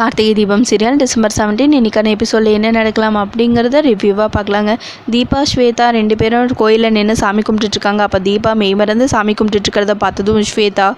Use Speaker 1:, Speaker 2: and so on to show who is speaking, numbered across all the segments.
Speaker 1: Karthigai Deepam serial December 17 இன்னைக்கான எபிசோடில் என்ன நடக்கலாம் அப்படிங்கிறத ரிவ்யூவாக பார்க்கலாங்க. தீபா ஸ்வேதா 2 பேரும் கோயிலில் நின்று சாமி கும்பிட்டுட்ருக்காங்க. அப்போ தீபா மெய்மறந்து சாமி கும்பிட்டுட்ருக்கிறத பார்த்ததும் ஸ்வேதா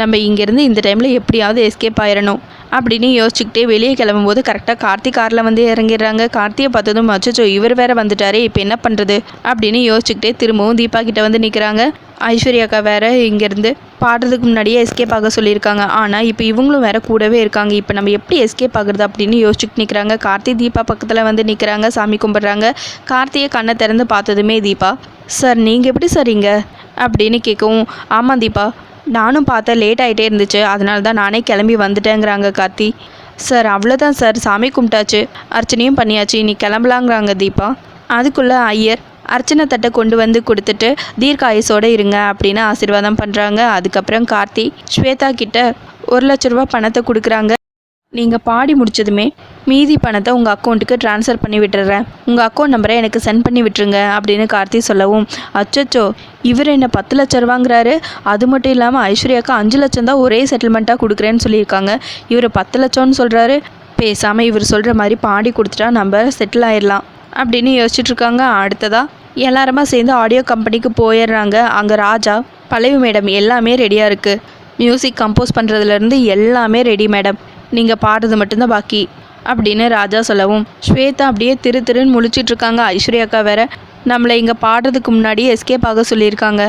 Speaker 1: நம்ம இங்கேருந்து இந்த டைமில் எப்படியாவது எஸ்கேப் ஆயிடணும் அப்படின்னு யோசிச்சுக்கிட்டே வெளியே கிளம்பும்போது கரெக்டாக கார்த்திக் காரில் வந்து இறங்கிடுறாங்க. கார்த்தியை பார்த்ததும் அச்சோ இவர் வேற வந்துட்டாரே இப்போ என்ன பண்ணுறது அப்படின்னு யோசிச்சுக்கிட்டே திரும்பவும் தீபா கிட்டே வந்து நிற்கிறாங்க. ஐஸ்வர்யாக்கா வேற இங்கேருந்து பாடுறதுக்கு முன்னாடியே எஸ்கேப் ஆக சொல்லியிருக்காங்க. ஆனால் இப்போ இவங்களும் வேற கூடவே இருக்காங்க. இப்போ நம்ம எப்படி எஸ்கேப் ஆகுறது அப்படின்னு யோசிச்சுட்டு நிற்கிறாங்க. கார்த்தி தீபா பக்கத்தில் வந்து நிற்கிறாங்க, சாமி கும்பிட்றாங்க. கார்த்தியை கண்ணை திறந்து பார்த்ததுமே தீபா, சார் நீங்கள் எப்படி சார் இங்கே அப்படின்னு கேட்கவும், ஆமாம் தீபா நானும் பார்த்தேன், லேட் ஆகிட்டே இருந்துச்சு, அதனால தான் நானே கிளம்பி வந்துட்டேங்கிறாங்க கார்த்தி. சார் அவ்வளோதான் சார், சாமி கும்பிட்டாச்சு, அர்ச்சனையும் பண்ணியாச்சு, நீ கிளம்பலாங்கிறாங்க தீபா. அதுக்குள்ளே ஐயர் அர்ச்சனை தட்டை கொண்டு வந்து கொடுத்துட்டு தீர்க்காயுசோடு இருங்க அப்படின்னு ஆசீர்வாதம் பண்ணுறாங்க. அதுக்கப்புறம் கார்த்தி ஸ்வேதா கிட்ட 1,00,000 ரூபா பணத்தை கொடுக்குறாங்க. நீங்கள் பாடி முடிச்சதுமே மீதி பணத்தை உங்கள் அக்கௌண்ட்டுக்கு ட்ரான்ஸ்ஃபர் பண்ணி விட்டுறேன், உங்கள் அக்கௌண்ட் நம்பரை எனக்கு சென்ட் பண்ணி விட்டுருங்க அப்படின்னு கார்த்தி சொல்லவும், அச்சோ இவர் என்ன 10 லட்சம் ரூபாங்கிறாரு, அது மட்டும் இல்லாமல் ஐஸ்வர்யாவுக்கு 5 லட்சம் தான் ஒரே செட்டில்மெண்ட்டாக கொடுக்குறேன்னு சொல்லியிருக்காங்க, இவர் 10 லட்சம்னு சொல்கிறாரு, பேசாமல் இவர் சொல்கிற மாதிரி பாடி கொடுத்துட்டா நம்ம செட்டில் ஆயிடலாம் அப்படின்னு யோசிச்சுட்ருக்காங்க. அடுத்ததாக எல்லாருமா சேர்ந்து ஆடியோ கம்பெனிக்கு போயிடுறாங்க. அங்கே ராஜா, பல்லவி மேடம் எல்லாமே ரெடியாக இருக்குது, மியூசிக் கம்போஸ் பண்ணுறதுலேருந்து எல்லாமே ரெடி மேடம், நீங்கள் பாடுறது மட்டும்தான் பாக்கி அப்படின்னு ராஜா சொல்லவும், ஸ்வேதா அப்படியே திருன்னு முழிச்சிட்ருக்காங்க. ஐஸ்வர்யாக்கா வேற நம்மளை இங்கே பாடுறதுக்கு முன்னாடி எஸ்கேப் ஆக சொல்லியிருக்காங்க,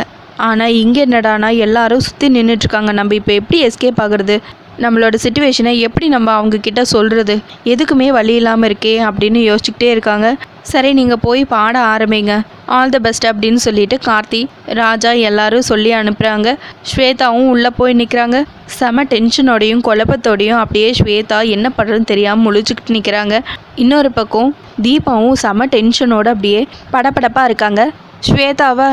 Speaker 1: ஆனால் இங்கே என்னடானா எல்லாரும் சுற்றி நின்றுட்டுருக்காங்க, நம்ம இப்போ எப்படி எஸ்கேப் ஆகுறது, நம்மளோட சிச்சுவேஷனை எப்படி நம்ம அவங்கக்கிட்ட சொல்கிறது, எதுக்குமே வழி இல்லாமல் இருக்கே அப்படின்னு யோசிச்சுக்கிட்டே இருக்காங்க. சரி நீங்கள் போய் பாட ஆரம்பிங்க, ஆல் த பெஸ்ட் அப்படின்னு சொல்லிட்டு கார்த்தி ராஜா எல்லாரும் சொல்லி அனுப்புகிறாங்க. ஸ்வேதாவும் உள்ளே போய் நிற்கிறாங்க. செம டென்ஷனோடையும் குழப்பத்தோடையும் அப்படியே ஸ்வேதா என்ன பண்ணுறதுன்னு தெரியாமல் முழிச்சுக்கிட்டு நிற்கிறாங்க. இன்னொரு பக்கம் தீபாவும் செம டென்ஷனோடு அப்படியே படபடப்பாக இருக்காங்க. ஸ்வேதாவை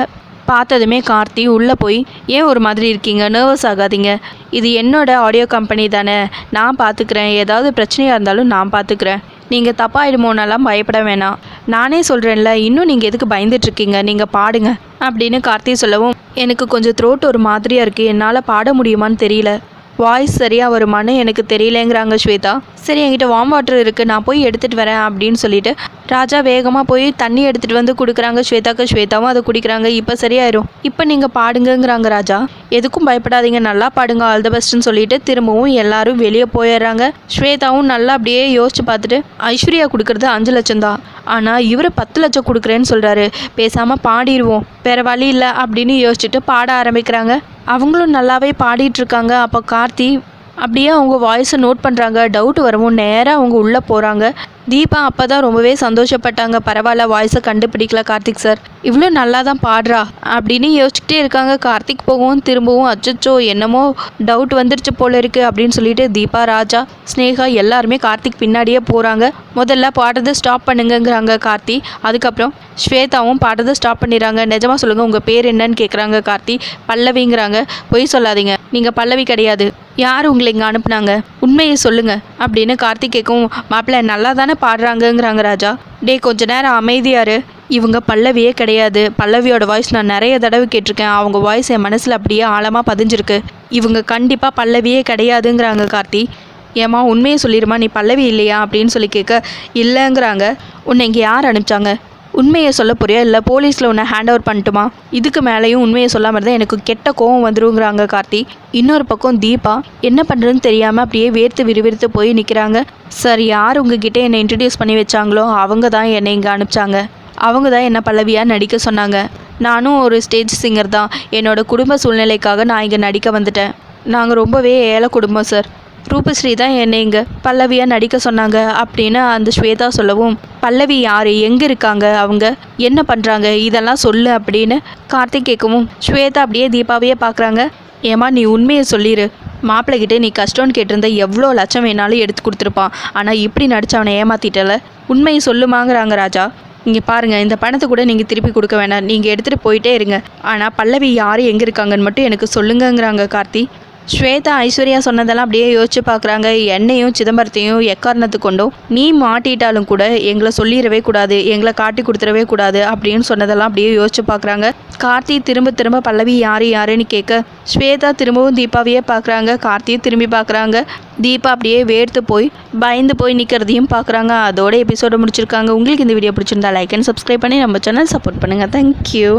Speaker 1: பார்த்ததுமே கார்த்தி உள்ளே போய், ஏன் ஒரு மாதிரி இருக்கீங்க, நர்வஸ் ஆகாதீங்க, இது என்னோட ஆடியோ கம்பெனி தானே, நான் பார்த்துக்கிறேன், ஏதாவது பிரச்சனையாக இருந்தாலும் நான் பார்த்துக்கிறேன், நீங்கள் தப்பாயிடுமோனாலாம் பயப்பட வேணாம், நானே சொல்கிறேன்ல, இன்னும் நீங்கள் எதுக்கு பயந்துட்டுருக்கீங்க, நீங்கள் பாடுங்க அப்படின்னு கார்த்தி சொல்லவும், எனக்கு கொஞ்சம் த்ரோட் ஒரு மாதிரியாக இருக்குது, என்னால் பாட முடியுமான்னு தெரியல, வாய்ஸ் சரியாக வருமானு எனக்கு தெரியலேங்கிறாங்க ஸ்வேதா. சரி என்கிட்ட வார்ம் வாட்டர் இருக்குது, நான் போய் எடுத்துகிட்டு வரேன் அப்படின்னு சொல்லிட்டு ராஜா வேகமாக போய் தண்ணி எடுத்துகிட்டு வந்து கொடுக்குறாங்க ஸ்வேதாக்கு. ஸ்வேதாவும் அதை குடிக்கிறாங்க. இப்போ சரியாயிரும், இப்போ நீங்கள் பாடுங்கிறாங்க ராஜா. எதுக்கும் பயப்படாதீங்க, நல்லா பாடுங்க, ஆல் த பெஸ்ட்னு சொல்லிட்டு திரும்பவும் எல்லாரும் வெளியே போயிடுறாங்க. ஸ்வேதாவும் நல்லா அப்படியே யோசிச்சு பார்த்துட்டு, ஐஸ்வர்யா கொடுக்குறது 5 லட்சம் தான், ஆனால் இவர் 10 லட்சம் கொடுக்குறேன்னு சொல்கிறாரு, பேசாமல் பாடிடுவோம், வேறு வழி இல்லை அப்படின்னு யோசிச்சுட்டு பாட ஆரம்பிக்கிறாங்க. அவங்களும் நல்லாவே பாடிட்டுருக்காங்க. அப்போ கார்த்தி அப்படியே அவங்க வாய்ஸை நோட் பண்ணுறாங்க. டவுட் வரவும் நேராக அவங்க உள்ளே போகிறாங்க. தீபா அப்போ தான் ரொம்பவே சந்தோஷப்பட்டாங்க. பரவாயில்ல, வாய்ஸை கண்டுபிடிக்கல கார்த்திக் சார், இவ்வளோ நல்லா தான் பாடுறா அப்படின்னு யோசிச்சுட்டே இருக்காங்க. கார்த்திக் போகவும் திரும்பவும் அச்சோ என்னமோ டவுட் வந்துருச்சு போல இருக்குது அப்படின்னு சொல்லிட்டு தீபா, ராஜா, ஸ்னேகா எல்லாருமே கார்த்திக் பின்னாடியே போகிறாங்க. முதல்ல பாடுறதை ஸ்டாப் பண்ணுங்கிறாங்க கார்த்தி. அதுக்கப்புறம் ஸ்வேதாவும் பாடுறதை ஸ்டாப் பண்ணிடுறாங்க. நிஜமாக சொல்லுங்கள், உங்கள் பேர் என்னன்னு கேட்குறாங்க கார்த்தி. பல்லவிங்கிறாங்க. பொய் சொல்லாதீங்க, நீங்கள் பல்லவி கிடையாது, யார் உங்களை இங்கே அனுப்புனாங்க, உண்மையை சொல்லுங்க அப்படின்னு கார்த்திக் கேட்கவும், மாப்பிள்ளை நல்லா தானே பாடுறாங்கங்கிறாங்க ராஜா. டே கொஞ்ச நேரம் அமைதியாரு, இவங்க பல்லவியே கிடையாது, பல்லவியோட வாய்ஸ் நான் நிறைய தடவை கேட்டிருக்கேன், அவங்க வாய்ஸ் என் மனசில் அப்படியே ஆழமாக பதிஞ்சிருக்கு, இவங்க கண்டிப்பாக பல்லவியே கிடையாதுங்கிறாங்க கார்த்தி. ஏம்மா உண்மையை சொல்லிடுமா, நீ பல்லவி இல்லையா அப்படின்னு சொல்லி கேட்க, இல்லைங்கிறாங்க. உன்னை இங்கே யார் அனுப்பிச்சாங்க, உண்மையை சொல்ல போறியா இல்லை போலீஸில் உன்னை ஹேண்ட் ஓவர் பண்ணிட்டுமா, இதுக்கு மேலேயும் உண்மையை சொல்லாமல் இருந்தால் எனக்கு கெட்ட கோவம் வந்துருங்கிறாங்க கார்த்தி. இன்னொரு பக்கம் தீபா என்ன பண்ணுறதுன்னு தெரியாமல் அப்படியே வேர்த்து விறுவிறுத்து போய் நிற்கிறாங்க. சார் யார் உங்ககிட்ட என்னை இன்ட்ரடியூஸ் பண்ணி வச்சாங்களோ அவங்க தான் என்னை இங்கே அனுப்பிச்சாங்க, அவங்க தான் என்னை பல்லவியாக நடிக்க சொன்னாங்க, நானும் ஒரு ஸ்டேஜ் சிங்கர் தான், என்னோட குடும்ப சூழ்நிலைக்காக நான் இங்கே நடிக்க வந்துட்டேன், நாங்கள் ரொம்பவே ஏழை குடும்பம் சார், ரூபஸ்ரீ தான் என்னை இங்கே பல்லவியாக நடிக்க சொன்னாங்க அப்படின்னு அந்த ஸ்வேதா சொல்லவும், பல்லவி யார், எங்கே இருக்காங்க, அவங்க என்ன பண்ணுறாங்க, இதெல்லாம் சொல்லு அப்படின்னு கார்த்திக் கேட்கவும், ஸ்வேதா அப்படியே தீபாவையே பார்க்குறாங்க. ஏமா நீ உண்மையை சொல்லிடு, மாப்பிள்ளைகிட்டே நீ கஷ்டம்னு கேட்டிருந்த எவ்வளோ லட்சம் வேணாலும் எடுத்து கொடுத்துருப்பான், ஆனால் இப்படி நடிச்சு அவனை ஏமாற்றிட்டல, உண்மையை சொல்லுமாங்கிறாங்க ராஜா. இங்கே பாருங்கள், இந்த பணத்தை கூட நீங்கள் திருப்பி கொடுக்க வேணாம், நீங்கள் எடுத்துகிட்டு போயிட்டே இருங்க, ஆனால் பல்லவி யார் எங்கே இருக்காங்கன்னு மட்டும் எனக்கு சொல்லுங்கங்கிறாங்க கார்த்தி. ஸ்வேதா ஐஸ்வர்யா சொன்னதெல்லாம் அப்படியே யோசிச்சு பார்க்குறாங்க. என்னையும் சிதம்பரத்தையும் எக்காரணத்து கொண்டும் நீ மாட்டிட்டாலும் கூட எங்களை சொல்லிடவே கூடாது, எங்களை காட்டி கொடுத்துடவே கூடாது அப்படின்னு சொன்னதெல்லாம் அப்படியே யோசிச்சு பார்க்குறாங்க. கார்த்தி திரும்ப திரும்ப பல்லவி யாருன்னு கேட்க ஸ்வேதா திரும்பவும் தீபாவையே பார்க்குறாங்க. கார்த்தியும் திரும்பி பார்க்குறாங்க. தீபா அப்படியே வேர்த்து போய் பயந்து போய் நிற்கிறதையும் பார்க்குறாங்க. அதோட எபிசோட முடிச்சிருக்காங்க. உங்களுக்கு இந்த வீடியோ பிடிச்சிருந்தா லைக் அண்ட் சப்ஸ்கிரைப் பண்ணி நம்ம சேனல் சப்போர்ட் பண்ணுங்கள். தேங்க்யூ.